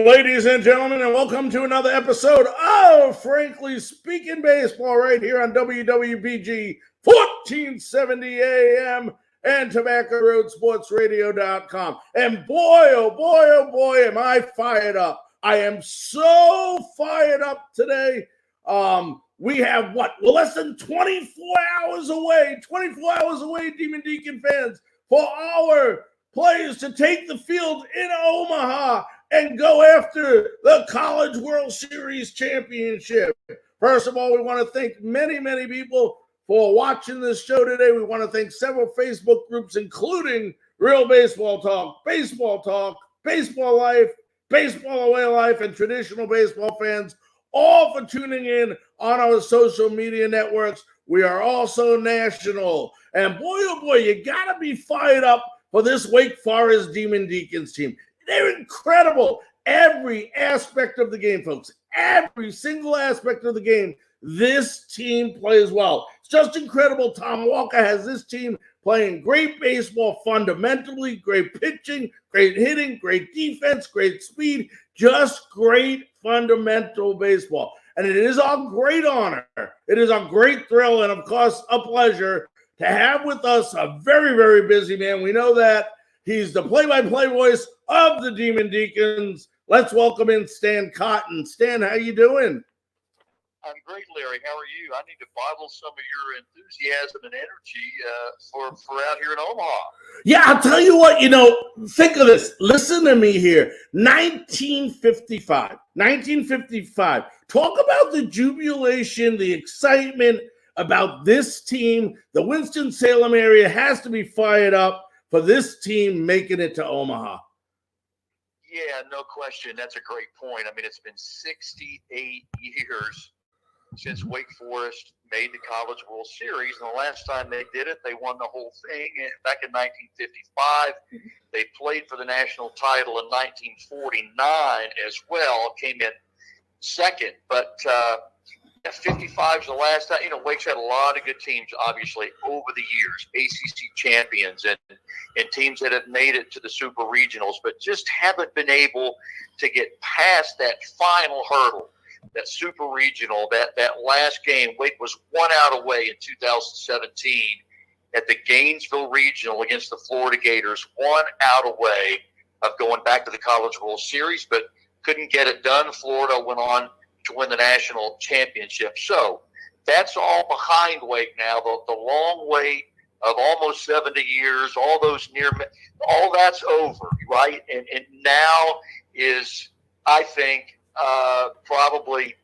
ladies and gentlemen, and welcome to another episode of Frankly Speaking Baseball right here on WWBG 1470 AM and TobaccoRoadSportsRadio.com. And boy, oh boy, am I fired up. I am so fired up today. We have less than 24 hours away, Demon Deacon fans, for our players to take the field in Omaha and go after the College World Series championship. First of all, we want to thank many people for watching this show today. We want to thank several Facebook groups, including Real Baseball Talk, Baseball Life, Baseball Away Life, and Traditional Baseball Fans, all for tuning in on our social media networks. We are also national. And boy, oh boy, you got to be fired up for this Wake Forest Demon Deacons team. They're incredible. Every aspect of the game, folks, every single aspect of the game, this team plays well. It's just incredible. Tom Walker has this team playing great baseball fundamentally, great pitching, great hitting, great defense, great speed, just great fundamental baseball. And it is our great honor, it is our great thrill, and of course, a pleasure to have with us a very busy man. We know that. He's the play-by-play voice of the Demon Deacons. Let's welcome in Stan Cotton. Stan, how you doing? I'm great, Larry. How are you? I need to bottle some of your enthusiasm and energy for out here in Omaha. Yeah, I'll tell you what, think of this. Listen to me here. 1955. Talk about the jubilation, the excitement about this team. The Winston-Salem area has to be fired up for this team making it to Omaha. Yeah, no question. That's a great point. I mean, it's been 68 years since Wake Forest made the College World Series, and the last time they did it, they won the whole thing back in 1955. They played for the national title in 1949 as well, came in second, but 55 is the last time. Wake's had a lot of good teams, obviously, over the years, ACC champions and teams that have made it to the Super Regionals, but just haven't been able to get past that final hurdle, that Super Regional, that last game. Wake was 1 out away in 2017 at the Gainesville Regional against the Florida Gators, 1 out away of going back to the College World Series, but couldn't get it done. Florida went on to win the national championship. So that's all behind Wake now. The long wait of almost 70 years, all that's over, right? And now is, I think, probably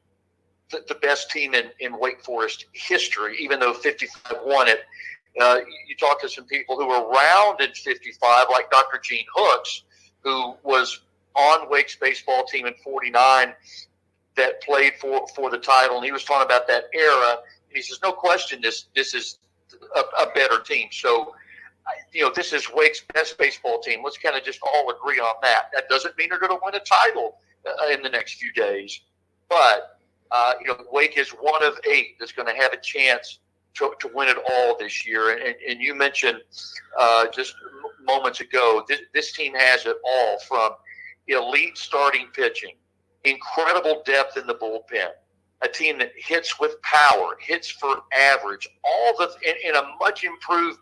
the best team in Wake Forest history, even though 55 won it. You talk to some people who were around in 55, like Dr. Gene Hooks, who was on Wake's baseball team in 49, that played for the title, and he was talking about that era. He says, no question, this is a better team. So, this is Wake's best baseball team. Let's kind of just all agree on that. That doesn't mean they're going to win a title in the next few days, but Wake is one of 8 that's going to have a chance to win it all this year. And you mentioned just moments ago, this team has it all, from elite starting pitching, incredible depth in the bullpen, a team that hits with power, hits for average, in a much improved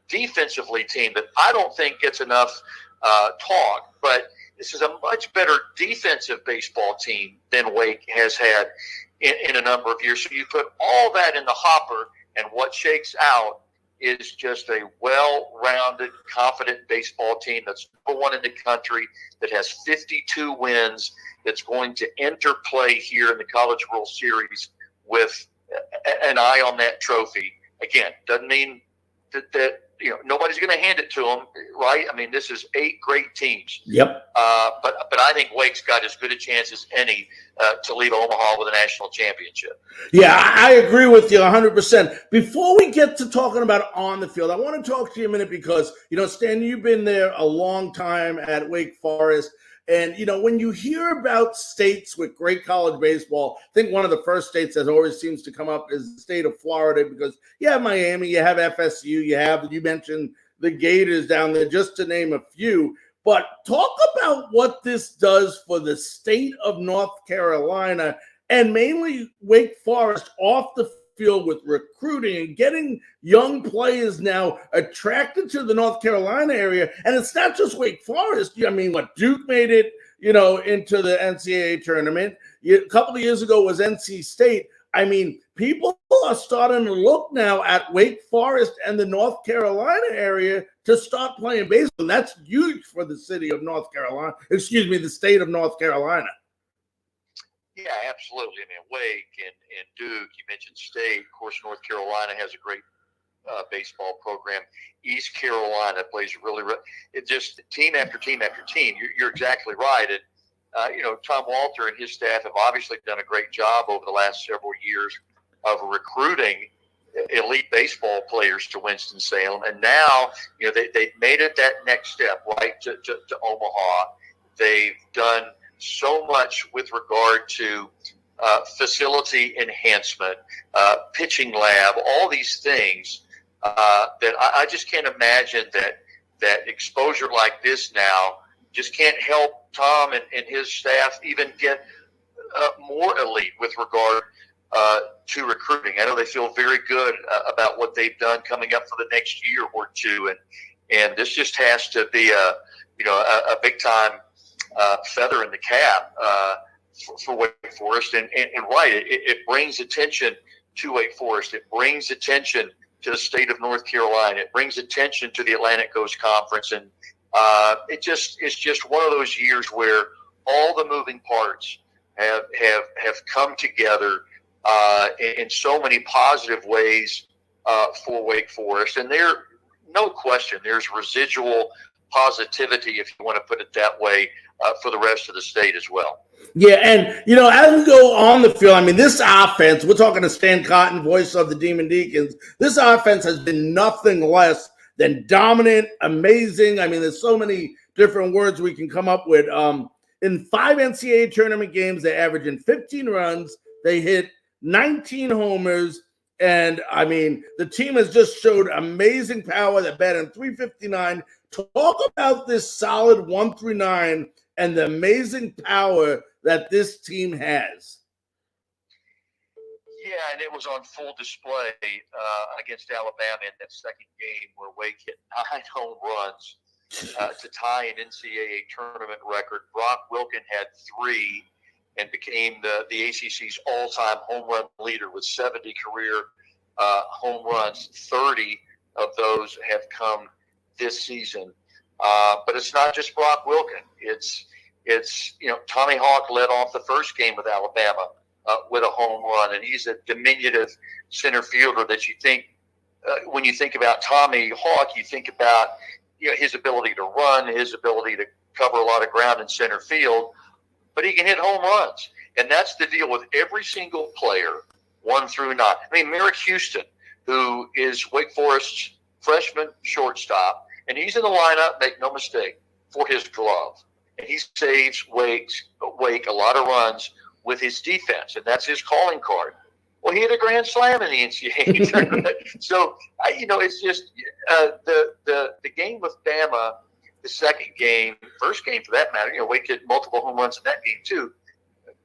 defensively team that I don't think gets enough talk, but this is a much better defensive baseball team than Wake has had in a number of years. So you put all that in the hopper, and what shakes out is just a well-rounded, confident baseball team that's number 1 in the country, that has 52 wins, that's going to enter play here in the College World Series with an eye on that trophy. Again, doesn't mean that nobody's going to hand it to them, right? I mean, this is 8 great teams. Yep. But I think Wake's got as good a chance as any to leave Omaha with a national championship. Yeah, I agree with you 100%. Before we get to talking about on the field, I want to talk to you a minute because, Stan, you've been there a long time at Wake Forest. And, when you hear about states with great college baseball, I think one of the first states that always seems to come up is the state of Florida, because you have Miami, you have FSU, you mentioned the Gators down there, just to name a few. But talk about what this does for the state of North Carolina and mainly Wake Forest off the field with recruiting and getting young players now attracted to the North Carolina area. And it's not just Wake Forest. I mean, what Duke made it, into the NCAA tournament. A couple of years ago was NC State. I mean, people are starting to look now at Wake Forest and the North Carolina area to start playing baseball. And that's huge for the city of North Carolina. Excuse me, the state of North Carolina. Yeah, absolutely. I mean, Wake and Duke, you mentioned State. Of course, North Carolina has a great baseball program. East Carolina plays it just team after team after team. You're exactly right. And, Tom Walter and his staff have obviously done a great job over the last several years of recruiting elite baseball players to Winston-Salem. And now, they've made it that next step, right, to Omaha. They've done so much with regard to facility enhancement, pitching lab, all these things that I just can't imagine that exposure like this now just can't help Tom and his staff even get more elite with regard to recruiting. I know they feel very good about what they've done coming up for the next year or two, and this just has to be a big time feather in the cap for Wake Forest. And right, it brings attention to Wake Forest. It brings attention to the state of North Carolina. It brings attention to the Atlantic Coast Conference. And it's just one of those years where all the moving parts have come together in so many positive ways for Wake Forest. And no question, there's residual positivity, if you want to put it that way, for the rest of the state as well. Yeah, and, as we go on the field, I mean, this offense, we're talking to Stan Cotton, voice of the Demon Deacons, this offense has been nothing less than dominant, amazing. I mean, there's so many different words we can come up with. In 5 NCAA tournament games, they averaged in 15 runs. They hit 19 homers. And, I mean, the team has just showed amazing power. They're batting .359. Talk about this solid 139 and the amazing power that this team has. Yeah, and it was on full display against Alabama in that second game where Wake hit 9 home runs to tie an NCAA tournament record. Brock Wilken had 3 and became the ACC's all-time home run leader with 70 career home runs. 30 of those have come this season. But it's not just Brock Wilken. It's Tommy Hawk led off the first game with Alabama with a home run, and he's a diminutive center fielder that you think when you think about Tommy Hawk, you think about his ability to run, his ability to cover a lot of ground in center field, but he can hit home runs, and that's the deal with every single player, 1 through 9. I mean, Merrick Houston, who is Wake Forest's freshman shortstop, and he's in the lineup, make no mistake, for his glove. And he saves Wake a lot of runs with his defense, and that's his calling card. Well, he had a grand slam in the NCAA tournament. So, it's just the game with Bama, the second game, first game for that matter. Wake hit multiple home runs in that game too.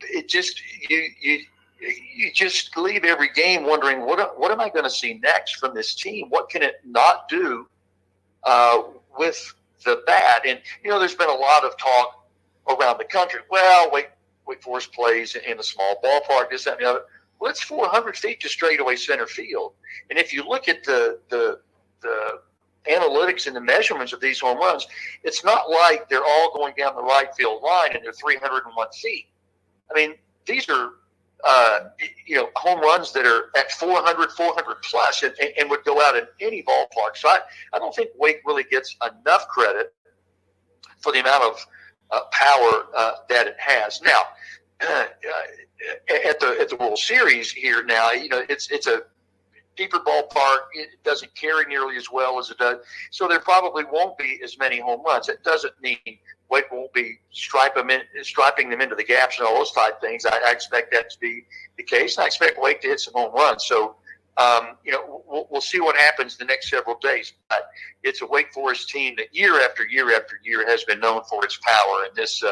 It just you just leave every game wondering what am I going to see next from this team? What can it not do with the bat? And there's been a lot of talk around the country. Well, Wake Forest plays in a small ballpark, this, that, and the other. Well, it's 400 feet to straightaway center field. And if you look at the analytics and the measurements of these home runs, it's not like they're all going down the right field line and they're 301 feet. I mean, these are home runs that are at 400 plus and would go out in any ballpark. So I don't think Wake really gets enough credit for the amount of power that it has. Now, at the World Series here now, it's a deeper ballpark. It doesn't carry nearly as well as it does. So there probably won't be as many home runs. It doesn't mean Wake won't be striping them into the gaps and all those type things. I expect that to be the case. I expect Wake to hit some home runs. So, we'll see what happens the next several days. But it's a Wake Forest team that year after year after year has been known for its power. And this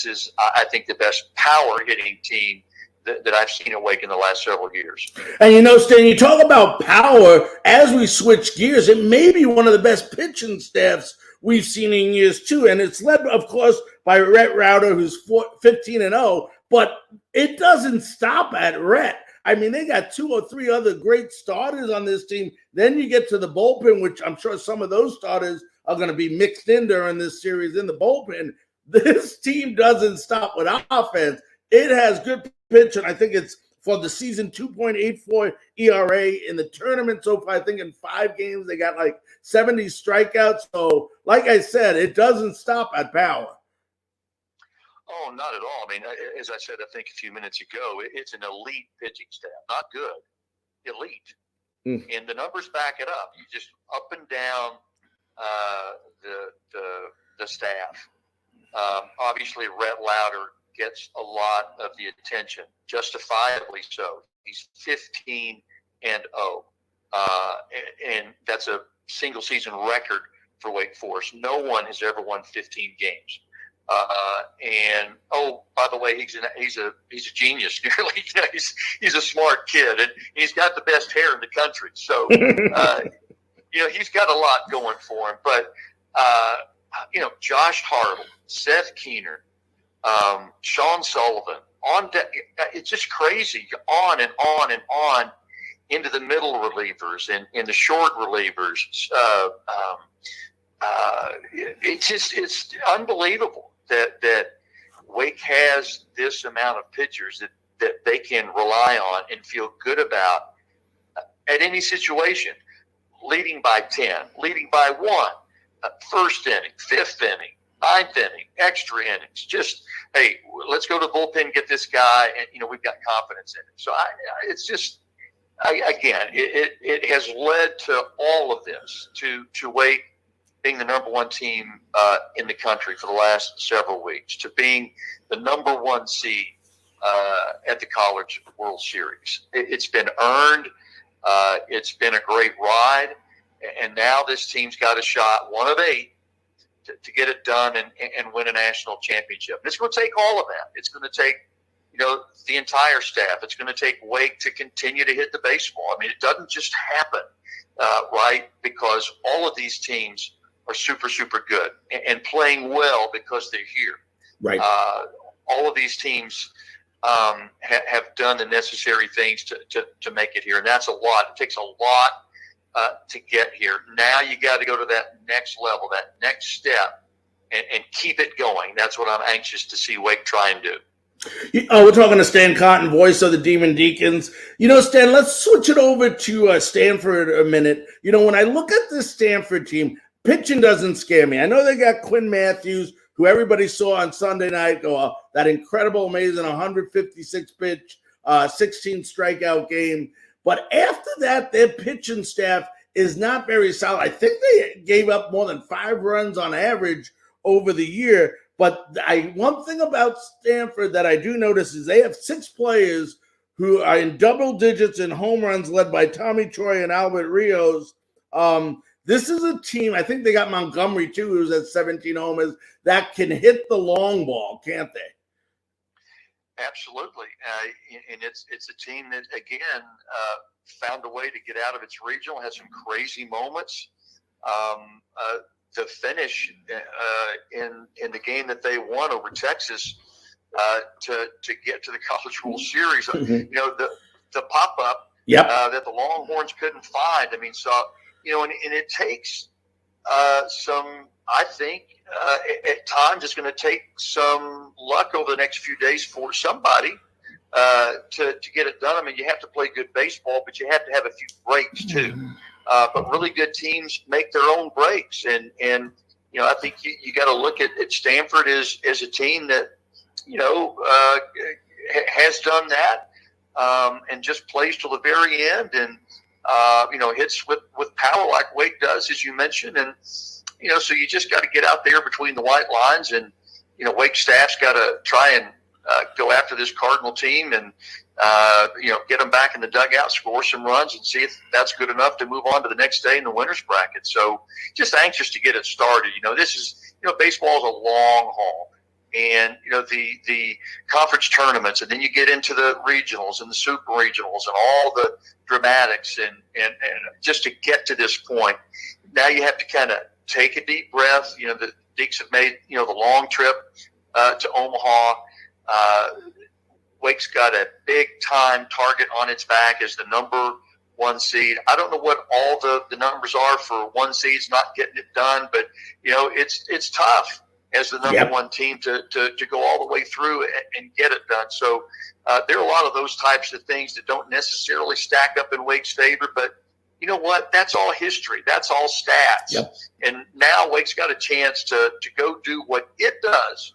is, I think, the best power hitting team that I've seen at Wake in the last several years. And Stan, you talk about power. As we switch gears, it may be one of the best pitching staffs we've seen in years too. And it's led, of course, by Rhett Rauter, who's 15-0. But it doesn't stop at Rhett. I mean, they got 2 or 3 other great starters on this team. Then you get to the bullpen, which I'm sure some of those starters are going to be mixed in during this series in the bullpen. This team doesn't stop with offense. It has good pitching. I think it's for the season 2.84 ERA in the tournament so far. I think in 5 games they got like 70 strikeouts. So, like I said, it doesn't stop at power. Oh, not at all. I mean, as I said, I think a few minutes ago, it's an elite pitching staff. Not good, elite. And the numbers back it up. You just up and down the staff. Obviously, Rhett Rauter gets a lot of the attention, justifiably so. He's 15-0, and that's a single season record for Wake Forest. No one has ever won 15 games. And by the way, he's a genius. Nearly, he's a smart kid, and he's got the best hair in the country. So, he's got a lot going for him. But Josh Hartle, Seth Keener, Sean Sullivan, it's just crazy. On and on and on into the middle relievers and in the short relievers. It's unbelievable that Wake has this amount of pitchers that they can rely on and feel good about at any situation, leading by 10, leading by 1, first inning, 5th inning, 9th inning, extra innings. Just, hey, let's go to the bullpen, get this guy, and, we've got confidence in it. So it's just, again, it has led to all of this, to Wake being the number 1 team in the country for the last several weeks, to being the number 1 seed at the College World Series. It's been earned. It's been a great ride. And now this team's got a shot, 1 of 8, to get it done and win a national championship. And it's going to take all of that. It's going to take, the entire staff. It's going to take Wake to continue to hit the baseball. I mean, it doesn't just happen, right? Because all of these teams are super, super good and playing well because they're here. Right. All of these teams have done the necessary things to make it here, and that's a lot. It takes a lot to get here. Now you got to go to that next level, that next step, and keep it going. That's what I'm anxious to see Wake try and do. We're talking to Stan Cotton, voice of the Demon Deacons. Stan, let's switch it over to Stanford a minute. When I look at this Stanford team, pitching doesn't scare me. I know they got Quinn Matthews, who everybody saw on Sunday night go that incredible, amazing 156 pitch, 16 strikeout game. But after that, their pitching staff is not very solid. I think they gave up more than 5 runs on average over the year. But one thing about Stanford that I do notice is they have 6 players who are in double digits in home runs, led by Tommy Troy and Albert Rios. This is a team, I think they got Montgomery too, who's at 17 homers, that can hit the long ball, can't they? Absolutely. And it's a team that, again, found a way to get out of its regional, had some crazy moments. The finish in the game that they won over Texas to get to the College World Series, the pop-up that the Longhorns couldn't find. I mean, so, and it takes some, I think, at times it's going to take some luck over the next few days for somebody to get it done. I mean, you have to play good baseball, but you have to have a few breaks too. But really good teams make their own breaks. And I think you got to look at Stanford as a team that, has done that and just plays till the very end and, hits with power like Wake does, as you mentioned. And, so you just got to get out there between the white lines and, Wake staff's got to try and go after this Cardinal team and get them back in the dugout, score some runs, and see if that's good enough to move on to the next day in the winners bracket. So just anxious to get it started. This is baseball is a long haul, and the conference tournaments, and then you get into the regionals and the super regionals and all the dramatics, and just to get to this point, now you have to kind of take a deep breath. The Deacs have made the long trip to Omaha. Wake's got a big time target on its back as the number 1 seed. I don't know what all the numbers are for 1 seeds not getting it done, but it's tough as the number Yep. 1 team to go all the way through and get it done. So there are a lot of those types of things that don't necessarily stack up in Wake's favor, but you know what? That's all history. That's all stats. Yep. And now Wake's got a chance to go do what it does,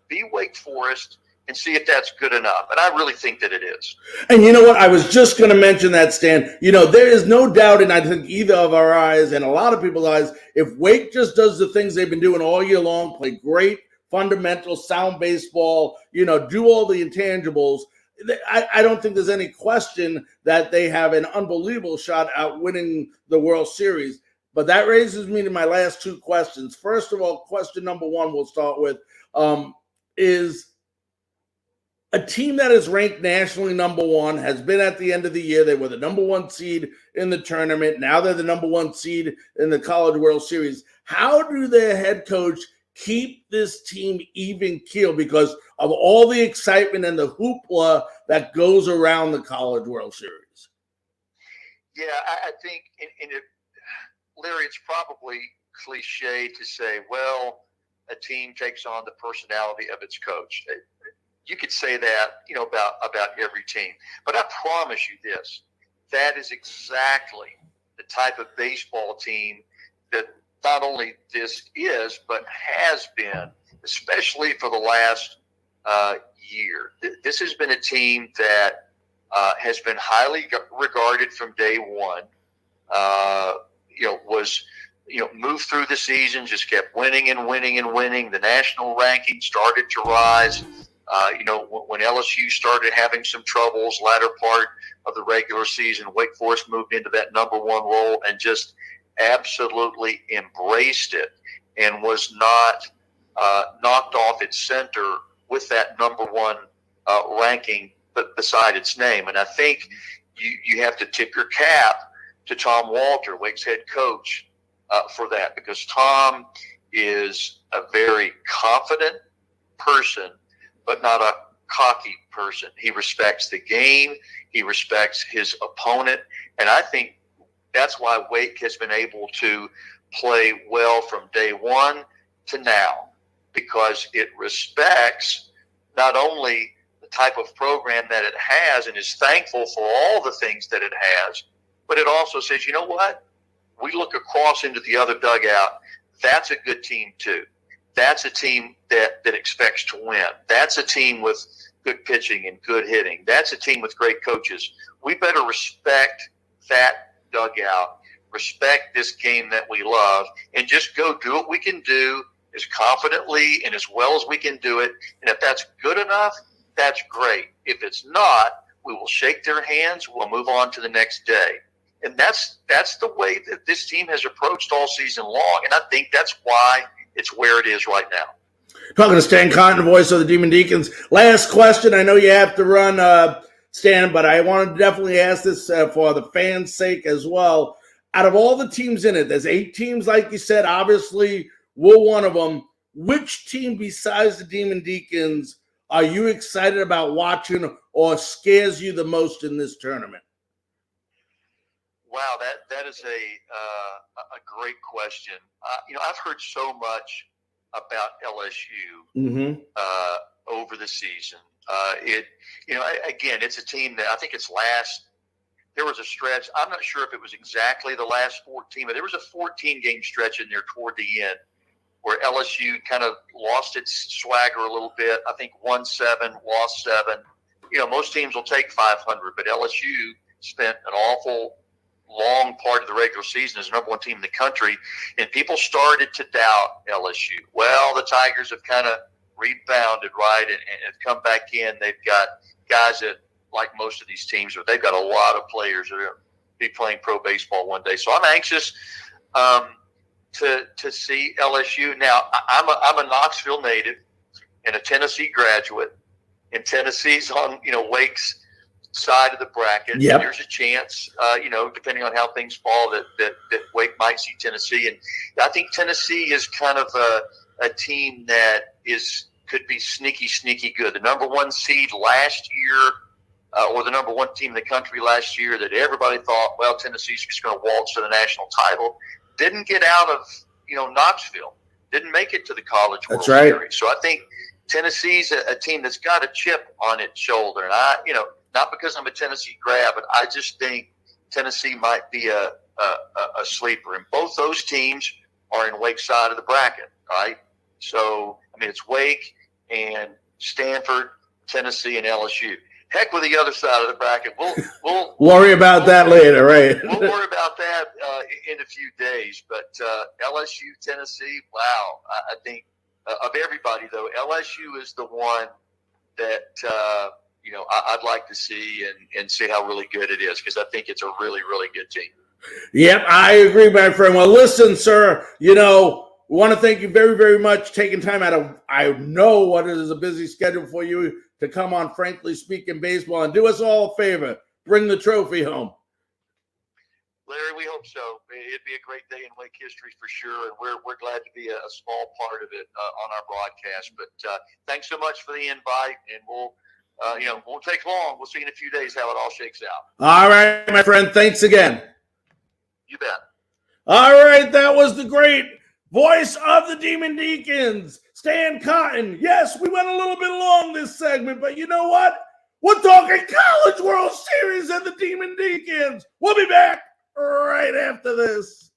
be Wake Forest, and see if that's good enough. And I really think that it is. And you know what? I was just going to mention that, Stan. There is no doubt in, I think, either of our eyes and a lot of people's eyes, if Wake just does the things they've been doing all year long, play great, fundamental, sound baseball, do all the intangibles, I don't think there's any question that they have an unbelievable shot at winning the World Series. But that raises me to my last 2 questions. First of all, question number 1 we'll start with is a team that is ranked nationally number 1, has been at the end of the year. They were the number 1 seed in the tournament. Now they're the number 1 seed in the College World Series. How do their head coach keep this team even keel because of all the excitement and the hoopla that goes around the College World Series? Yeah, I think, Larry, it's probably cliche to say, well, a team takes on the personality of its coach. You could say that, about every team. But I promise you this, that is exactly the type of baseball team that not only this is, but has been, especially for the last year. This has been a team that has been highly regarded from day one. Moved through the season, just kept winning and winning and winning. The national ranking started to rise. When LSU started having some troubles, latter part of the regular season, Wake Forest moved into that number 1 role and just absolutely embraced it and was not knocked off its center with that number 1 ranking, but beside its name. And I think you have to tip your cap to Tom Walter, Wake's head coach, for that, because Tom is a very confident person, but not a cocky person. He respects the game. He respects his opponent. And I think that's why Wake has been able to play well from day 1 to now, because it respects not only the type of program that it has and is thankful for all the things that it has, but it also says, you know what? We look across into the other dugout. That's a good team too. That's a team that expects to win. That's a team with good pitching and good hitting. That's a team with great coaches. We better respect that dugout, respect this game that we love, and just go do what we can do as confidently and as well as we can do it. And if that's good enough, that's great. If it's not, we will shake their hands. We'll move on to the next day. And that's the way that this team has approached all season long. And I think that's why it's where it is right now. Talking to Stan Cotton, voice of the Demon Deacons. Last question. I know you have to run, Stan, but I want to definitely ask this for the fans' sake as well. Out of all the teams in it, there's 8 teams, like you said. Obviously, we're one of them. Which team besides the Demon Deacons are you excited about watching or scares you the most in this tournament? Wow, that is a great question. I've heard so much about LSU over the season. Again, it's a team that I think it's last. There was a stretch. I'm not sure if it was exactly the last 14, but there was a 14-game stretch in there toward the end where LSU kind of lost its swagger a little bit. I think won 7, lost 7. Most teams will take 500, but LSU spent an awful long part of the regular season as the number 1 team in the country, and people started to doubt LSU. Well, the Tigers have kind of rebounded, right, and have come back in. They've got guys that, like most of these teams, they've got a lot of players that are going to be playing pro baseball one day. So I'm anxious to see LSU. Now, I'm a Knoxville native and a Tennessee graduate, and Tennessee's on Wake's side of the bracket. Yep. There's a chance, depending on how things fall, that Wake might see Tennessee. And I think Tennessee is kind of a team that could be sneaky good. The number one seed last year, or the number one team in the country last year, that everybody thought, well, Tennessee's just going to waltz to the national title, didn't get out of Knoxville, didn't make it to the College World Series. So I think Tennessee's a team that's got a chip on its shoulder, and not because I'm a Tennessee grad, but I just think Tennessee might be a sleeper. And both those teams are in Wake's side of the bracket, right? So, it's Wake and Stanford, Tennessee, and LSU. Heck with the other side of the bracket. We'll worry about that later, right? We'll worry about that in a few days. But LSU, Tennessee, wow. I think of everybody, though, LSU is the one that I'd like to see and see how really good it is, because I think it's a really, really good team. Yep, I agree, my friend. Well, listen, sir, we want to thank you very, very much taking time out of, I know what it is, a busy schedule for you to come on Frankly Speaking Baseball and do us all a favor. Bring the trophy home. Larry, we hope so. It'd be a great day in Wake history for sure, and we're glad to be a small part of it on our broadcast. But thanks so much for the invite, and won't take long. We'll see in a few days how it all shakes out. All right, my friend. Thanks again. You bet. All right, that was the great voice of the Demon Deacons, Stan Cotton. Yes, we went a little bit long this segment, but you know what? We're talking College World Series and the Demon Deacons. We'll be back right after this.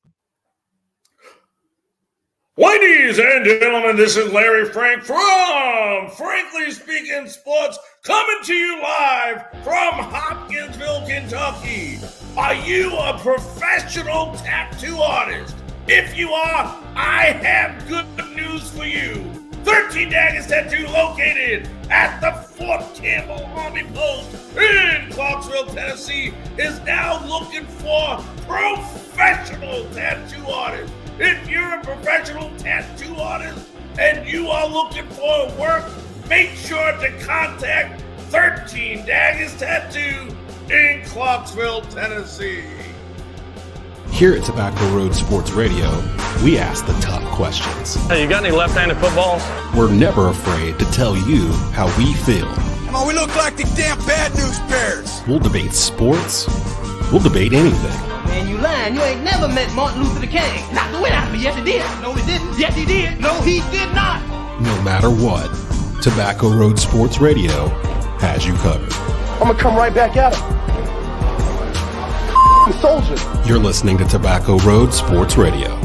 Ladies and gentlemen, this is Larry Frank from Frankly Speaking Sports, coming to you live from Hopkinsville, Kentucky. Are you a professional tattoo artist? If you are, I have good news for you. 13 Daggers Tattoo, located at the Fort Campbell Army Post in Clarksville, Tennessee, is now looking for professional tattoo artists. If you're a professional tattoo artist and you are looking for work, make sure to contact 13 Daggers Tattoo in Clarksville, Tennessee. Here at Tobacco Road Sports Radio, we ask the tough questions. Hey, you got any left-handed footballs? We're never afraid to tell you how we feel. Come on, we look like the damn bad news bears. We'll debate sports. We'll debate anything. Man, you lying. You ain't never met Martin Luther King. Not the way out of me. Yes, he did. No, he didn't. Yes, he did. No, he did not. No matter what, Tobacco Road Sports Radio has you covered. I'm going to come right back at him. Soldier. You're listening to Tobacco Road Sports Radio.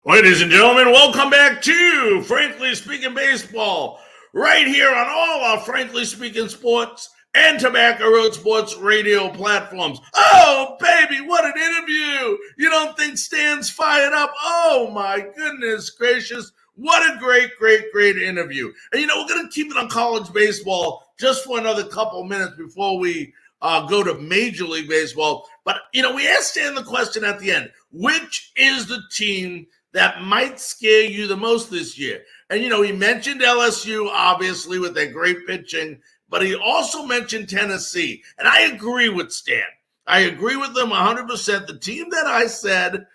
Ladies and gentlemen, welcome back to Frankly Speaking Baseball, right here on all our Frankly Speaking Sports and Tobacco Road Sports radio platforms. Oh, baby, what an interview. You don't think Stan's fired up? Oh, my goodness gracious. What a great interview. And, we're going to keep it on college baseball just for another couple minutes before we go to Major League Baseball. But, we asked Stan the question at the end, which is the team that might scare you the most this year? And, he mentioned LSU, obviously, with their great pitching, but he also mentioned Tennessee. And I agree with Stan. I agree with them 100%. The team that I said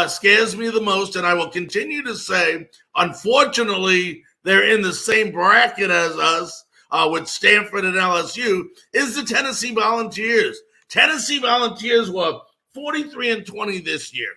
scares me the most, and I will continue to say, unfortunately, they're in the same bracket as us with Stanford and LSU, is the Tennessee Volunteers. Tennessee Volunteers were 43-20 this year.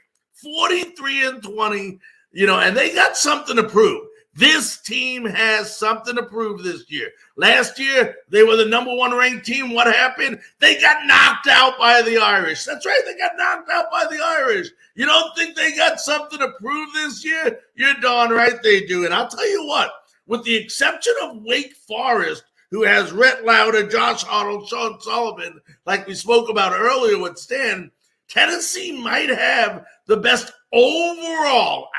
43-20, and they got something to prove. This team has something to prove this year. Last year, they were the number 1 ranked team. What happened? They got knocked out by the Irish. That's right, they got knocked out by the Irish. You don't think they got something to prove this year? You're darn right they do. And I'll tell you what, with the exception of Wake Forest, who has Rhett Lauder, Josh Arnold, Sean Sullivan, like we spoke about earlier with Stan, Tennessee might have the best overall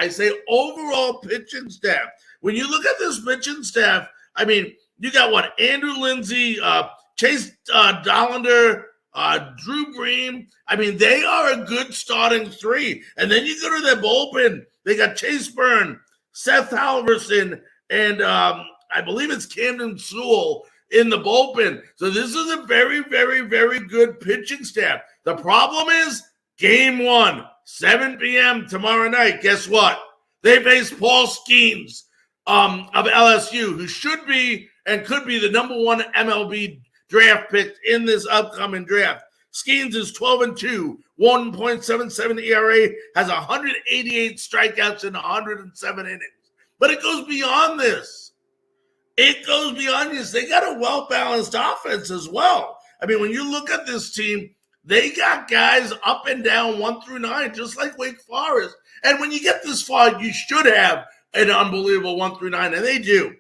pitching staff. When you look at this pitching staff, I mean, you got Andrew Lindsay, Chase Dollander, Drew Bream. I mean, they are a good starting 3. And then you go to their bullpen. They got Chase Byrne, Seth Halverson, and I believe it's Camden Sewell in the bullpen. So this is a very, very, very good pitching staff. The problem is game 1, 7 p.m. tomorrow night. Guess what? They face Paul Skeens of LSU, who should be and could be the number 1 MLB draft pick in this upcoming draft. Skeens is 12-2, 1.77 ERA, has 188 strikeouts in 107 innings. But it goes beyond this. They got a well-balanced offense as well. I mean, when you look at this team, they got guys up and down 1 through 9, just like Wake Forest. And when you get this far, you should have an unbelievable 1 through 9, and they do.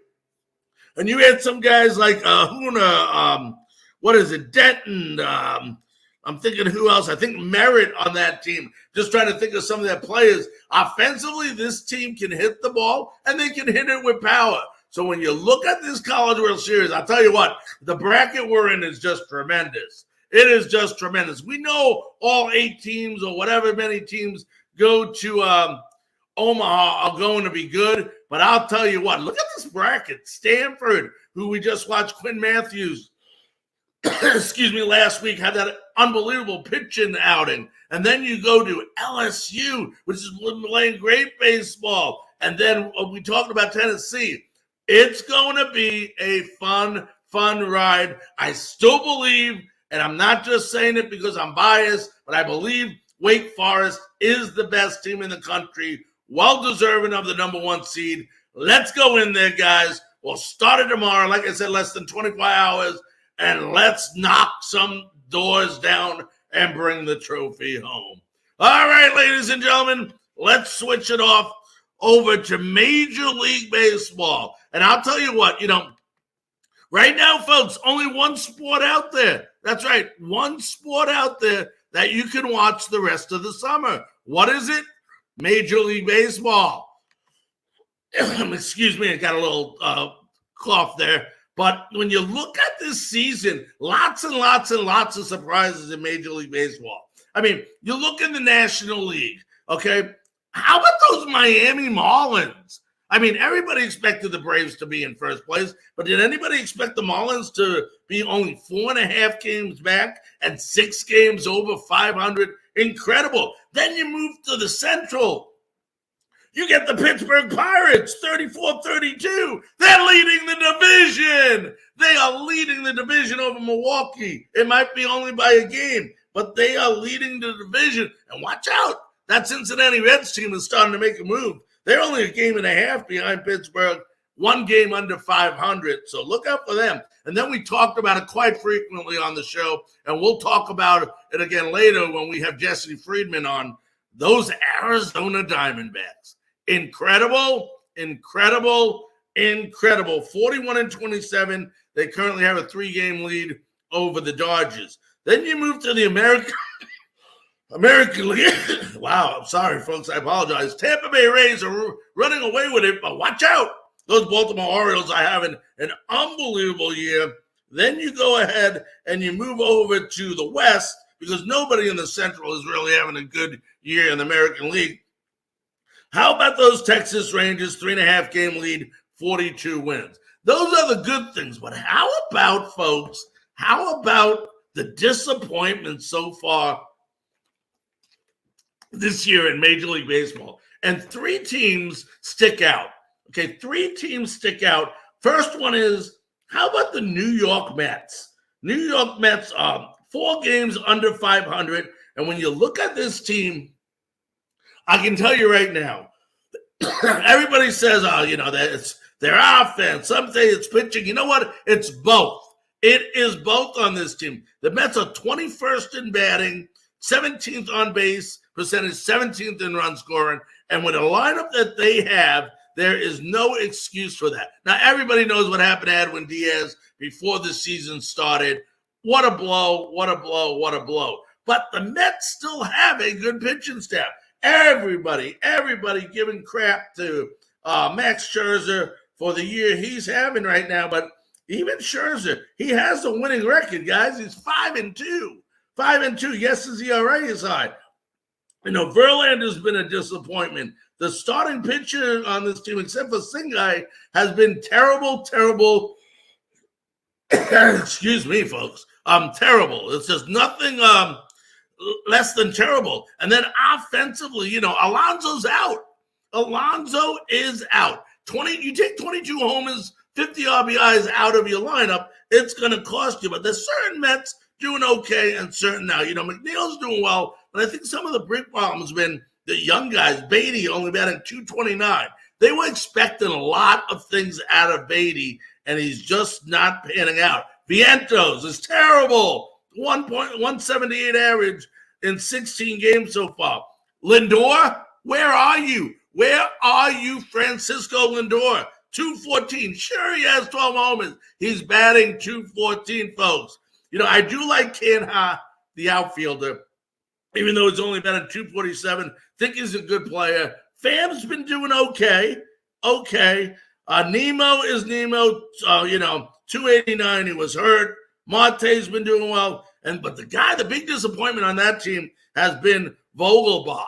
And you had some guys like Huna, Denton. I'm thinking who else? I think Merritt on that team. Just trying to think of some of their players. Offensively, this team can hit the ball, and they can hit it with power. So when you look at this College World Series, I'll tell you what, the bracket we're in is just tremendous. It is just tremendous. We know all 8 teams or whatever many teams go to Omaha are going to be good. But I'll tell you what, look at this bracket. Stanford, who we just watched, Quinn Matthews, last week, had that unbelievable pitching outing. And then you go to LSU, which is playing great baseball. And then we talked about Tennessee. It's going to be a fun ride. I still believe, and I'm not just saying it because I'm biased, but I believe Wake Forest is the best team in the country, well deserving of the number 1 seed. Let's go in there, guys. We'll start it tomorrow. Like I said, less than 24 hours, and let's knock some doors down and bring the trophy home. All right, ladies and gentlemen, let's switch it off over to Major League Baseball. And I'll tell you what, right now, folks, only one sport out there. That's right, one sport out there that you can watch the rest of the summer. What is it? Major League Baseball. Excuse me, I got a little cough there. But when you look at this season, lots and lots and lots of surprises in Major League Baseball. I mean, you look in the National League, okay? How about those Miami Marlins? I mean, everybody expected the Braves to be in first place, but did anybody expect the Marlins to be only 4.5 games back and 6 games over 500? Incredible. Then you move to the Central. You get the Pittsburgh Pirates, 34-32. They're leading the division. They are leading the division over Milwaukee. It might be only by a game, but they are leading the division. And watch out. That Cincinnati Reds team is starting to make a move. They're only a game and a half behind Pittsburgh, 1 game under 500. So look out for them. And then we talked about it quite frequently on the show, and we'll talk about it again later when we have Jesse Friedman on. Those Arizona Diamondbacks. Incredible, incredible, incredible. 41-27. They currently have a 3-game lead over the Dodgers. Then you move to the American League. Wow, I'm sorry, folks. I apologize. Tampa Bay Rays are running away with it, but watch out. Those Baltimore Orioles are having an unbelievable year. Then you go ahead and you move over to the West because nobody in the Central is really having a good year in the American League. How about those Texas Rangers, 3.5 game lead, 42 wins? Those are the good things. But how about, folks, how about the disappointment so far this year in Major League Baseball? And 3 teams stick out. Okay, 3 teams stick out. First one is, how about the New York Mets? New York Mets are 4 games under 500, And when you look at this team, I can tell you right now, everybody says, that it's their offense. Some say it's pitching. You know what? It's both. It is both on this team. The Mets are 21st in batting, 17th on base percentage, 17th in run scoring. And with a lineup that they have, there is no excuse for that. Now, everybody knows what happened to Edwin Diaz before the season started. What a blow, what a blow, what a blow. But the Mets still have a good pitching staff. Everybody giving crap to Max Scherzer for the year he's having right now. But even Scherzer, he has a winning record, guys. He's 5-2. 5-2. Yes, his ERA is high. Verlander's been a disappointment. The starting pitcher on this team, except for Singai, has been terrible. Excuse me, folks. Terrible. It's just nothing less than terrible. And then offensively, Alonso's out. Alonso is out. You take 22 homers, 50 RBIs out of your lineup, it's going to cost you. But there's certain Mets doing okay and certain now. McNeil's doing well, but I think some of the big problems have been the young guys. Beatty only batting .229. They were expecting a lot of things out of Beatty, and he's just not panning out. Vientos is terrible. 1.178 average in 16 games so far. Lindor, where are you? Where are you, Francisco Lindor? 214. Sure, he has 12 homers. He's batting 214, folks. I do like Canha, the outfielder, even though he's only batting 247. Think he's a good player. Pham's been doing okay. Nemo is Nemo. 289. He was hurt. Marte's been doing well. But the big disappointment on that team has been Vogelbach.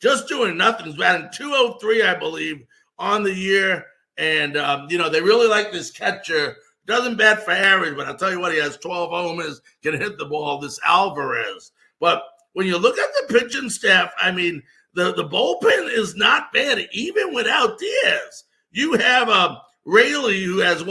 Just doing nothing. He's batting 203, I believe, on the year. And, they really like this catcher. Doesn't bat for average, but I'll tell you what, he has 12 homers, can hit the ball, this Alvarez. But when you look at the pitching staff, the bullpen is not bad, even without Diaz. You have Raley, who has,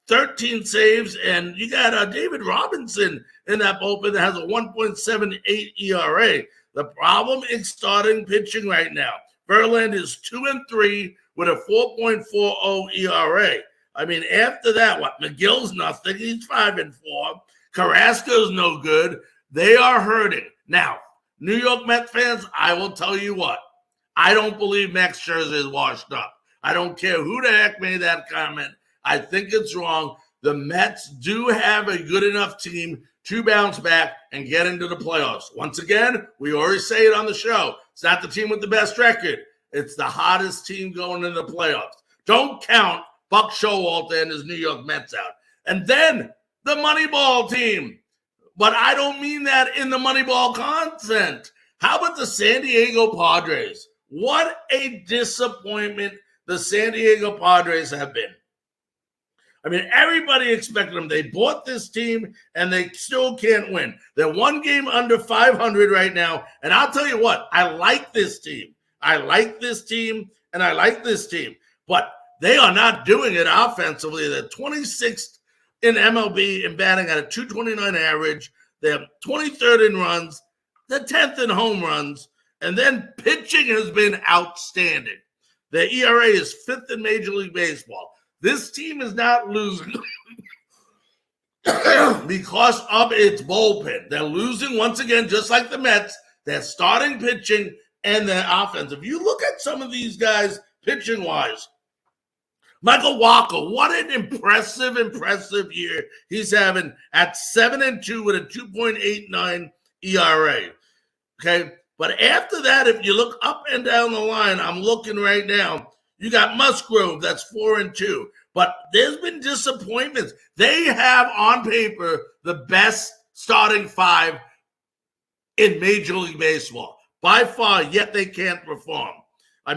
13 saves, and you got David Robinson in that bullpen that has a 1.78 ERA. The problem is starting pitching right now. Verlander is 2-3 with a 4.40 ERA. After that, McGill's nothing. He's 5-4. Carrasco's no good. They are hurting. Now, New York Mets fans, I will tell you what. I don't believe Max Scherzer is washed up. I don't care who the heck made that comment. I think it's wrong. The Mets do have a good enough team to bounce back and get into the playoffs. Once again, we always say it on the show. It's not the team with the best record. It's the hottest team going into the playoffs. Don't count Buck Showalter and his New York Mets out. And then the Moneyball team. But I don't mean that in the Moneyball content. How about the San Diego Padres? What a disappointment the San Diego Padres have been. Everybody expected them. They bought this team, and they still can't win. They're one game under 500 right now. And I'll tell you what, I like this team. But they are not doing it offensively. They're 26th in MLB in batting at a 229 average. They're 23rd in runs. They're 10th in home runs. And then pitching has been outstanding. Their ERA is 5th in Major League Baseball. This team is not losing because of its bullpen. They're losing once again, just like the Mets. They're starting pitching and their offense. If you look at some of these guys pitching-wise, Michael Walker, what an impressive year he's having at 7-2 with a 2.89 ERA. Okay, but after that, if you look up and down the line, I'm looking right now, you got Musgrove, that's 4-2. But there's been disappointments. They have on paper the best starting five in Major League Baseball. By far, yet they can't perform. I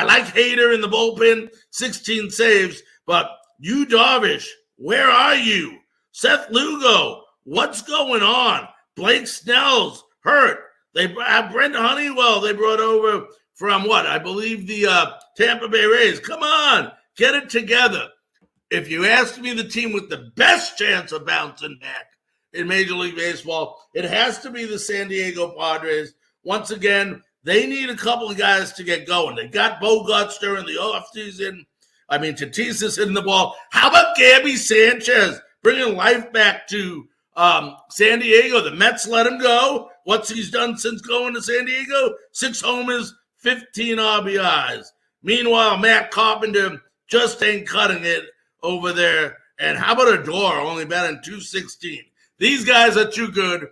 like Hader in the bullpen, 16 saves, but Yu Darvish, where are you? Seth Lugo, what's going on? Blake Snell's hurt. They have Brent Honeywell they brought over from I believe the Tampa Bay Rays. Come on, get it together. If you ask me the team with the best chance of bouncing back, in Major League Baseball, it has to be the San Diego Padres. Once again, they need a couple of guys to get going. They got Bogarts during the offseason. I mean, Tatis is hitting the ball. How about Gabby Sanchez bringing life back to San Diego? The Mets let him go. What's he's done since going to San Diego? 6 homers, 15 RBIs. Meanwhile, Matt Carpenter just ain't cutting it over there. And how about Adore, only batting .216? These guys are too good.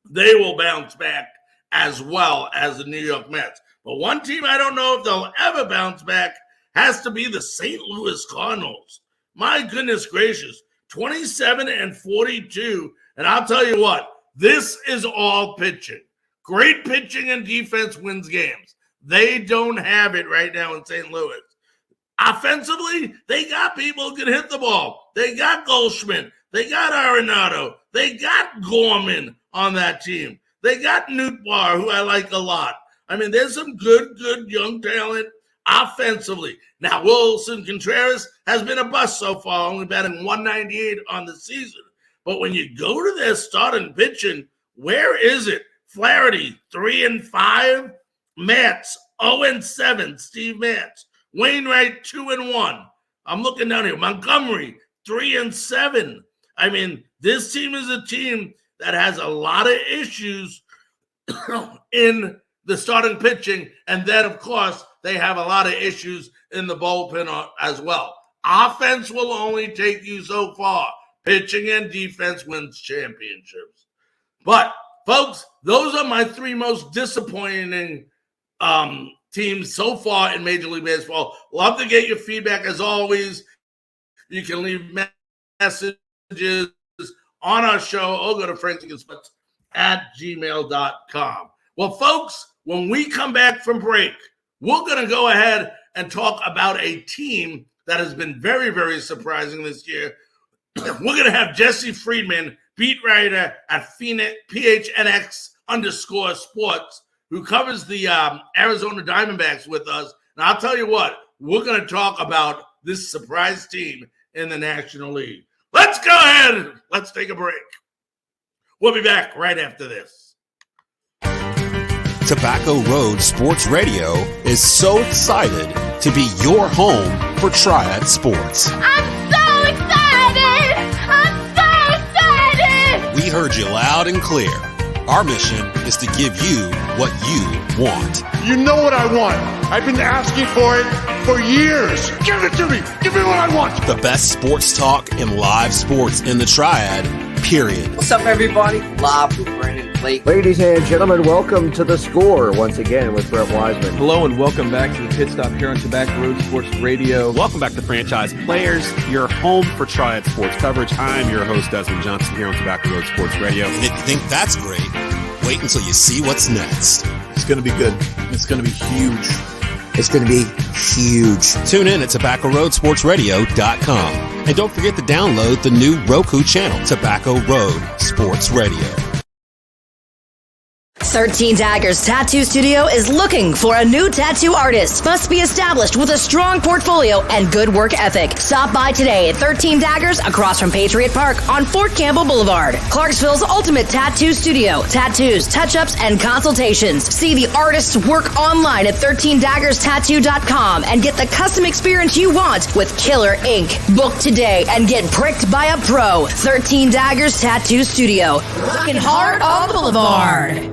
They will bounce back as well as the New York Mets. But one team I don't know if they'll ever bounce back has to be the St. Louis Cardinals. My goodness gracious, 27-42. And I'll tell you what, this is all pitching. Great pitching and defense wins games. They don't have it right now in St. Louis. Offensively, they got people who can hit the ball. They got Goldschmidt. They got Arenado. They got Gorman on that team. They got Nootbaar, who I like a lot. I mean, there's some good young talent offensively. Now, Wilson Contreras has been a bust so far, only batting .198 on the season. But when you go to their starting pitching, where is it? Flaherty, 3-5. Matz, 0-7. Steve Matz. Wainwright, 2-1. I'm looking down here. Montgomery, 3-7. I mean, this team is a team that has a lot of issues in the starting pitching. And then, of course, they have a lot of issues in the bullpen as well. Offense will only take you so far. Pitching and defense wins championships. But, folks, those are my 3 most disappointing teams so far in Major League Baseball. Love to get your feedback as always. You can leave messages on our show or go to franticandsports@gmail.com. Well, folks, when we come back from break, we're going to go ahead and talk about a team that has been very, very surprising this year. We're going to have Jesse Friedman, beat writer at PHNX_sports, who covers the Arizona Diamondbacks with us. And I'll tell you what, we're going to talk about this surprise team in the National League. Let's go ahead. Let's take a break. We'll be back right after this. Tobacco Road Sports Radio is so excited to be your home for Triad Sports. I'm so excited! I'm so excited! We heard you loud and clear. Our mission is to give you what you want. You know what I want. I've been asking for it for years. Give it to me. Give me what I want. The best sports talk and live sports in the Triad, period. What's up, everybody? Live with Brandon Blake. Ladies and gentlemen, welcome to The Score once again with Brett Wiseman. Hello and welcome back to the Pit Stop here on Tobacco Road Sports Radio. Welcome back to Franchise Players, your home for Triad Sports coverage. I'm your host, Desmond Johnson, here on Tobacco Road Sports Radio. And if you think that's great, wait until you see what's next. It's going to be good. It's going to be huge. It's going to be huge. Tune in at TobaccoRoadSportsRadio.com. And don't forget to download the new Roku channel, Tobacco Road Sports Radio. 13 Daggers Tattoo Studio is looking for a new tattoo artist. Must be established with a strong portfolio and good work ethic. Stop by today at 13 Daggers across from Patriot Park on Fort Campbell Boulevard. Clarksville's ultimate tattoo studio. Tattoos, touch-ups, and consultations. See the artist's work online at 13daggerstattoo.com and get the custom experience you want with killer ink. Book today and get pricked by a pro. 13 Daggers Tattoo Studio. Working hard on the Boulevard.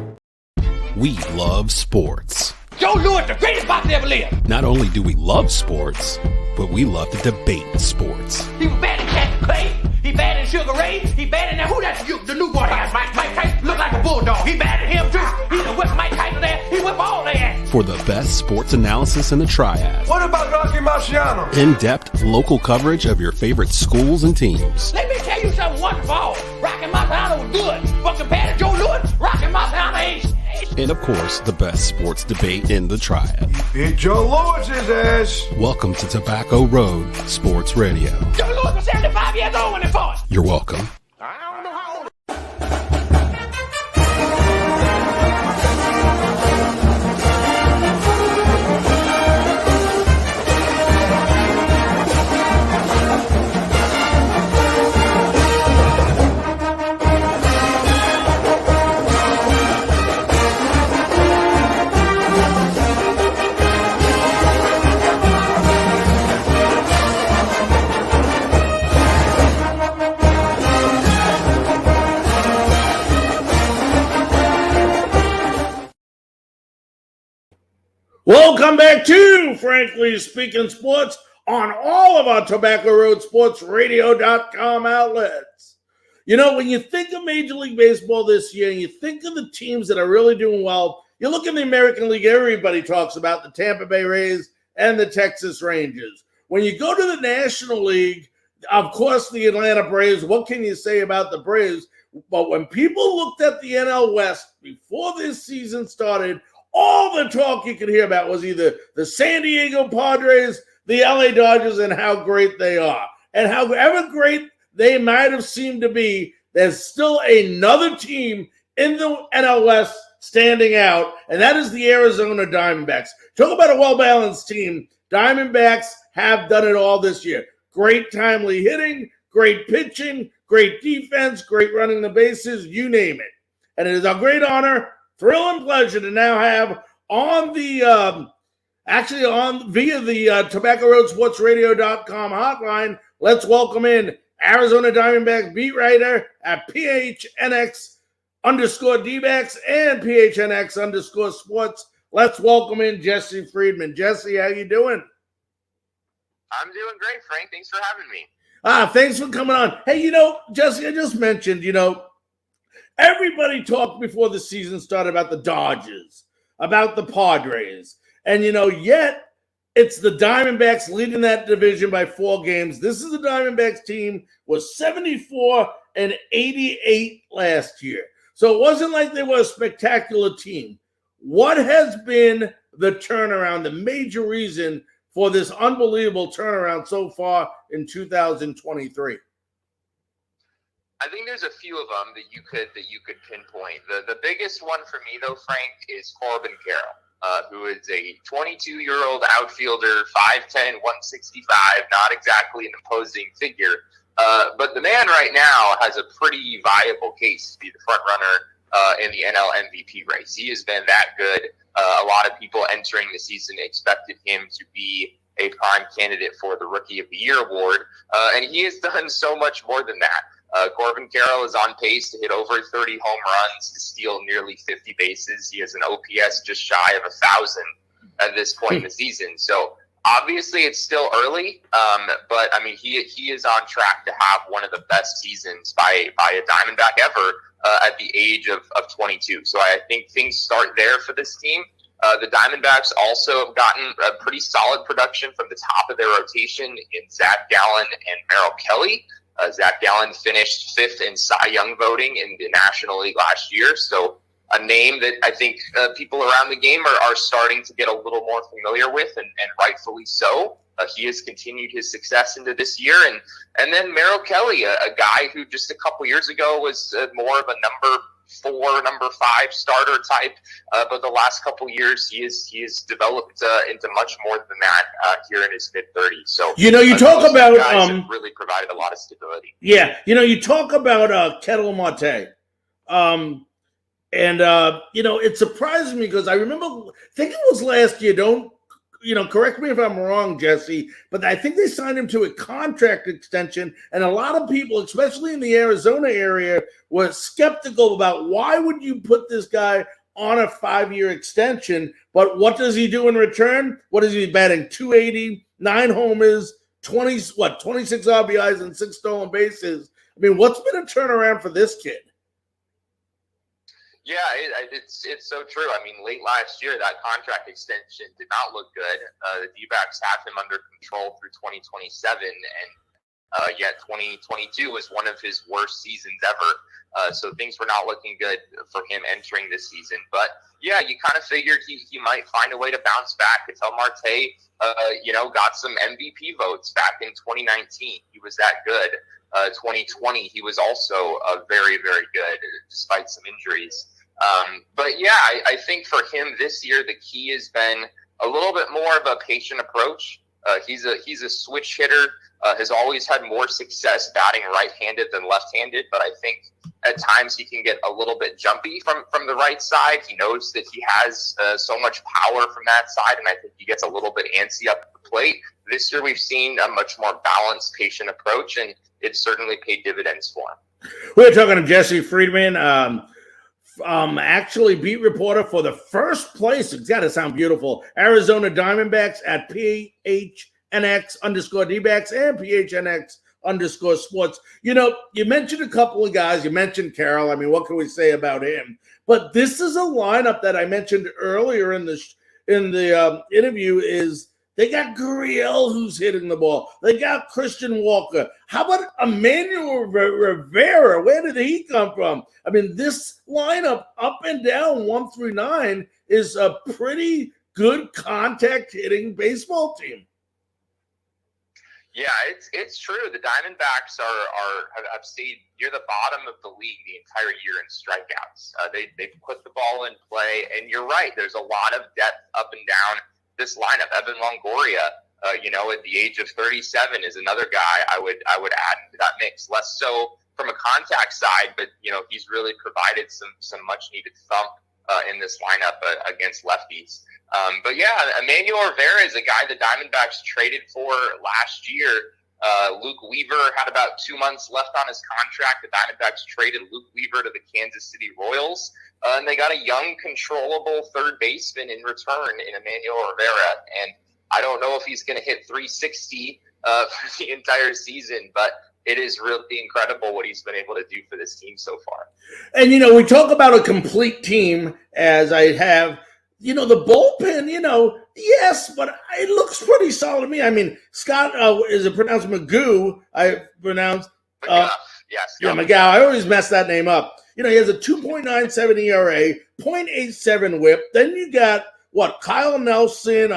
We love sports. Joe Louis, the greatest boxer ever lived. Not only do we love sports, but we love to debate sports. He was bad in Captain Clay. He bad in Sugar Ray. He bad in that. Who that? The new boy has Mike Tyson. Look like a bulldog. He bad at him too. He done whip Mike Tyson there. He whip all their ass. For the best sports analysis in the Triad. What about Rocky Marciano? In-depth local coverage of your favorite schools and teams. Let me tell you something wonderful. Rocky Marciano was good. But compared to Joe Louis, Rocky Marciano ain't. And of course, the best sports debate in the Triad. Beat Joe Lewis's ass. Welcome to Tobacco Road Sports Radio. Joe Louis was 75 years old when he fought. You're welcome. I don't know how old. Welcome back to Frankly Speaking Sports on all of our Tobacco Road Sports Radio.com outlets. You know, when you think of Major League Baseball this year and you think of the teams that are really doing well, you look in the American League, everybody talks about the Tampa Bay Rays and the Texas Rangers. When you go to the National League, of course, the Atlanta Braves, what can you say about the Braves? But when people looked at the NL West before this season started, all the talk you could hear about was either the San Diego Padres, the LA Dodgers, and how great they are. And however great they might have seemed to be, there's still another team in the NL West standing out, and that is the Arizona Diamondbacks. Talk about a well-balanced team. Diamondbacks have done it all this year. Great timely hitting, great pitching, great defense, great running the bases, you name it. And it is a great honor, thrill, and pleasure to now have on the via the Tobacco Road Sports Radio.com hotline. Let's welcome in Arizona Diamondbacks beat writer at PHNX_D-backs and PHNX_sports. Let's welcome in Jesse Friedman. Jesse, how you doing? I'm doing great, Frank. Thanks for having me. Thanks for coming on. Hey, Jesse, I just mentioned, everybody talked before the season started about the Dodgers, about the Padres. And, yet it's the Diamondbacks leading that division by 4 games. This is the Diamondbacks team, was 74-88 last year. So it wasn't like they were a spectacular team. What has been the turnaround, the major reason for this unbelievable turnaround so far in 2023? I think there's a few of them that you could pinpoint. The biggest one for me, though, Frank, is Corbin Carroll, who is a 22-year-old outfielder, 5'10", 165, not exactly an imposing figure. But the man right now has a pretty viable case to be the front runner in the NL MVP race. He has been that good. A lot of people entering the season expected him to be a prime candidate for the Rookie of the Year award, and he has done so much more than that. Corbin Carroll is on pace to hit over 30 home runs, to steal nearly 50 bases. He has an OPS just shy of 1,000 at this point in the season. So obviously it's still early, but I mean he is on track to have one of the best seasons by a Diamondback ever at the age of 22. So I think things start there for this team. The Diamondbacks also have gotten a pretty solid production from the top of their rotation in Zach Gallen and Merrill Kelly. Zach Gallen finished 5th in Cy Young voting in the National League last year. So a name that I think people around the game are starting to get a little more familiar with, and rightfully so. He has continued his success into this year. And then Merrill Kelly, a guy who just a couple years ago was more of a number 4, number 5 starter type. But the last couple years, he has developed into much more than that here in his mid-30s. So you talk about guys have really provided a lot of stability. Yeah, you talk about Ketel Marte. It surprised me because I remember, I think it was last year, correct me if I'm wrong, Jesse, but I think they signed him to a contract extension, and a lot of people, especially in the Arizona area, were skeptical about why would you put this guy on a 5-year extension, but what does he do in return? What is he batting? 280, 9 homers, 26 RBIs and 6 stolen bases. I mean, what's been a turnaround for this kid? Yeah, it's so true. I mean, late last year, that contract extension did not look good. The D-backs have him under control through 2027, and yet 2022 was one of his worst seasons ever. So things were not looking good for him entering this season. But yeah, you kind of figured he might find a way to bounce back. Ketel Marte, got some MVP votes back in 2019. He was that good. 2020, he was also very, very good despite some injuries. But yeah, I think for him this year, the key has been a little bit more of a patient approach. He's a switch hitter, has always had more success batting right-handed than left-handed, but I think at times he can get a little bit jumpy from the right side. He knows that he has so much power from that side, and I think he gets a little bit antsy up at the plate. This year we've seen a much more balanced, patient approach, and it's certainly paid dividends for him. We're talking to Jesse Friedman, actually beat reporter for the first place. It's got to sound beautiful. Arizona Diamondbacks at PHNX_D-backs and PHNX_sports. You know, you mentioned a couple of guys. You mentioned Carroll. I mean, what can we say about him? But this is a lineup that I mentioned earlier in the interview. Is they got Gurriel, who's hitting the ball. They got Christian Walker. How about Emmanuel Rivera? Where did he come from? I mean, this lineup up and down 1 through 9 is a pretty good contact hitting baseball team. Yeah, it's true. The Diamondbacks have stayed near the bottom of the league the entire year in strikeouts. They've put the ball in play, and you're right. There's a lot of depth up and down this lineup. Evan Longoria, at the age of 37, is another guy I would add into that mix. Less so from a contact side, but he's really provided some much needed thump in this lineup against lefties. But yeah, Emmanuel Rivera is a guy the Diamondbacks traded for last year. Luke Weaver had about 2 months left on his contract. The Diamondbacks traded Luke Weaver to the Kansas City Royals, and they got a young, controllable third baseman in return in Emmanuel Rivera. And I don't know if he's going to hit 360 for the entire season, but it is really incredible what he's been able to do for this team so far. And, we talk about a complete team, as I have. The bullpen, yes, but it looks pretty solid to me. I mean, Scott, is it pronounced Magoo? I pronounced yes. Yeah, McGow. I always mess that name up. He has a 2.97 ERA, 0.87 whip. Then you got, Kyle Nelson,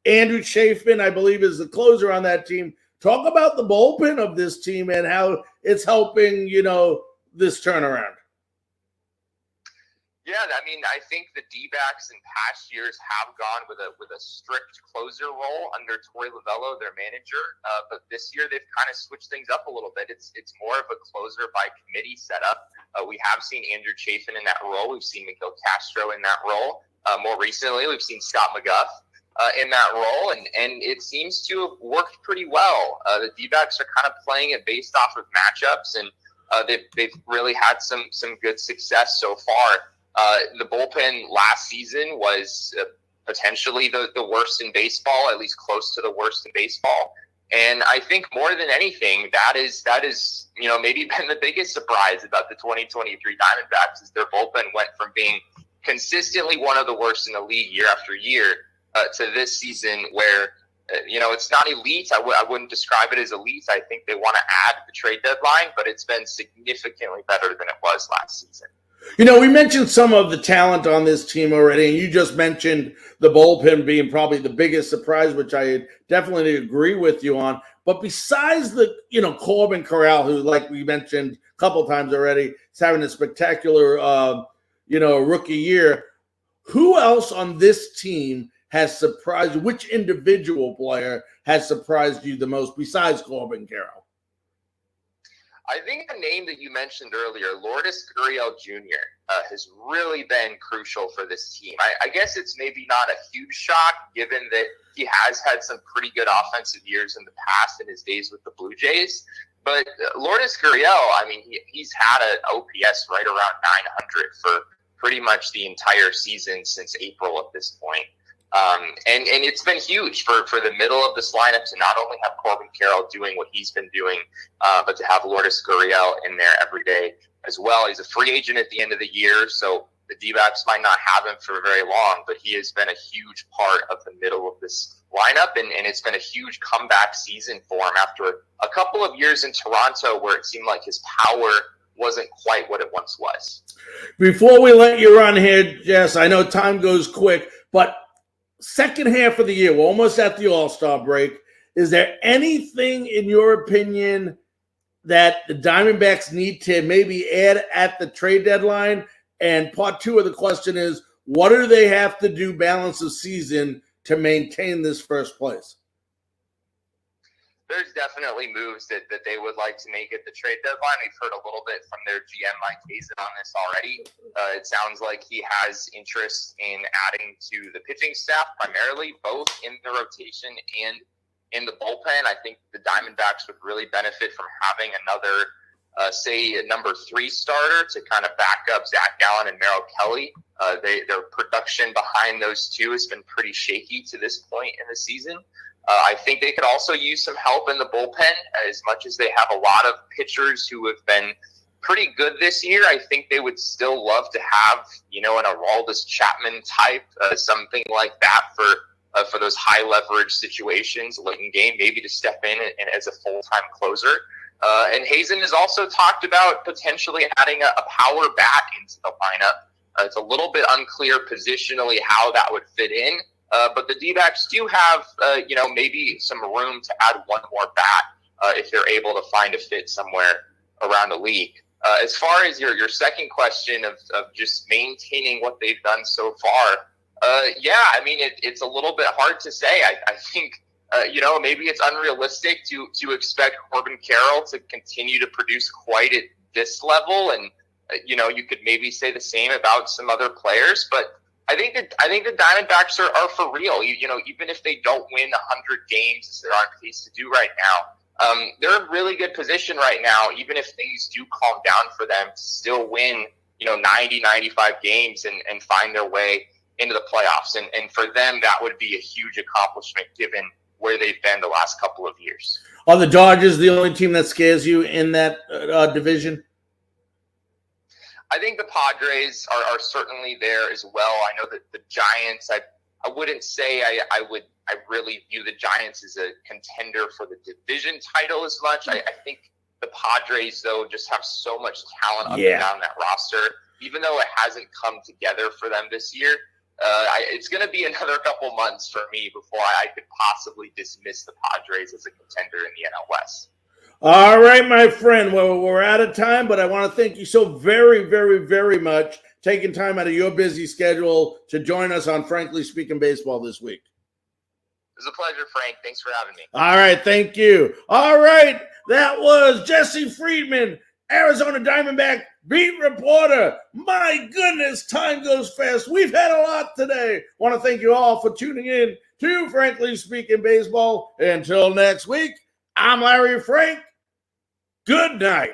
Andrew Chafin, I believe, is the closer on that team. Talk about the bullpen of this team and how it's helping, this turnaround. Yeah, I mean, I think the D-backs in past years have gone with a strict closer role under Torey Lovullo, their manager. But this year they've kind of switched things up a little bit. It's more of a closer by committee setup. We have seen Andrew Chafin in that role. We've seen Miguel Castro in that role. More recently, we've seen Scott McGough in that role, and it seems to have worked pretty well. The D-backs are kind of playing it based off of matchups, and they've really had some good success so far. The bullpen last season was potentially the worst in baseball, at least close to the worst in baseball. And I think more than anything, that is maybe been the biggest surprise about the 2023 Diamondbacks is their bullpen went from being consistently one of the worst in the league year after year to this season where, it's not elite. I wouldn't describe it as elite. I think they want to add the trade deadline, but it's been significantly better than it was last season. We mentioned some of the talent on this team already, and you just mentioned the bullpen being probably the biggest surprise, which I definitely agree with you on. But besides the, Corbin Carroll, who, like we mentioned a couple times already, is having a spectacular, rookie year, who else on this team has surprised you? Which individual player has surprised you the most besides Corbin Carroll? I think the name that you mentioned earlier, Lourdes Gurriel Jr., has really been crucial for this team. I guess it's maybe not a huge shock given that he has had some pretty good offensive years in the past in his days with the Blue Jays. But Lourdes Gurriel, I mean, he's had an OPS right around 900 for pretty much the entire season since April at this point. And it's been huge for the middle of this lineup to not only have Corbin Carroll doing what he's been doing, but to have Lourdes Gurriel in there every day as well. He's a free agent at the end of the year, so the D-backs might not have him for very long, but he has been a huge part of the middle of this lineup, and it's been a huge comeback season for him after a couple of years in Toronto where it seemed like his power wasn't quite what it once was. Before we let you run here, Jess, I know time goes quick, but second half of the year, we're almost at the All-Star break. Is there anything, in your opinion, that the Diamondbacks need to maybe add at the trade deadline? And part two of the question is, what do they have to do balance of season to maintain this first place? There's definitely moves that they would like to make at the trade deadline. We've heard a little bit from their GM, Mike Hazen, on this already. It sounds like he has interest in adding to the pitching staff, primarily both in the rotation and in the bullpen. I think the Diamondbacks would really benefit from having another say a number 3 starter to kind of back up Zach Gallen and Merrill Kelly. Their production behind those two has been pretty shaky to this point in the season. I think they could also use some help in the bullpen. As much as they have a lot of pitchers who have been pretty good this year, I think they would still love to have, an Aroldis Chapman type, something like that for those high leverage situations late in game, maybe to step in and as a full-time closer. And Hazen has also talked about potentially adding a power bat into the lineup. It's a little bit unclear positionally how that would fit in. But the D-backs do have, maybe some room to add one more bat if they're able to find a fit somewhere around the league. As far as your second question of just maintaining what they've done so far, it's a little bit hard to say. I think, maybe it's unrealistic to expect Corbin Carroll to continue to produce quite at this level. And, you could maybe say the same about some other players, but I think the Diamondbacks are for real. Even if they don't win 100 games as they're on pace to do right now, they're in really good position right now. Even if things do calm down for them, to still win 90, 95 games and find their way into the playoffs. And for them, that would be a huge accomplishment given where they've been the last couple of years. Are the Dodgers the only team that scares you in that division? I think the Padres are certainly there as well. I know that the Giants, I wouldn't say I really view the Giants as a contender for the division title as much. I think the Padres, though, just have so much talent up and down that roster. Even though it hasn't come together for them this year, it's going to be another couple months for me before I could possibly dismiss the Padres as a contender in the NL West. All right, my friend. Well, we're out of time, but I want to thank you so very, very, very much taking time out of your busy schedule to join us on Frankly Speaking Baseball this week. It was a pleasure, Frank. Thanks for having me. All right, thank you. All right, that was Jesse Friedman, Arizona Diamondback beat reporter. My goodness, time goes fast. We've had a lot today. Want to thank you all for tuning in to Frankly Speaking Baseball. Until next week, I'm Larry Frank. Good night.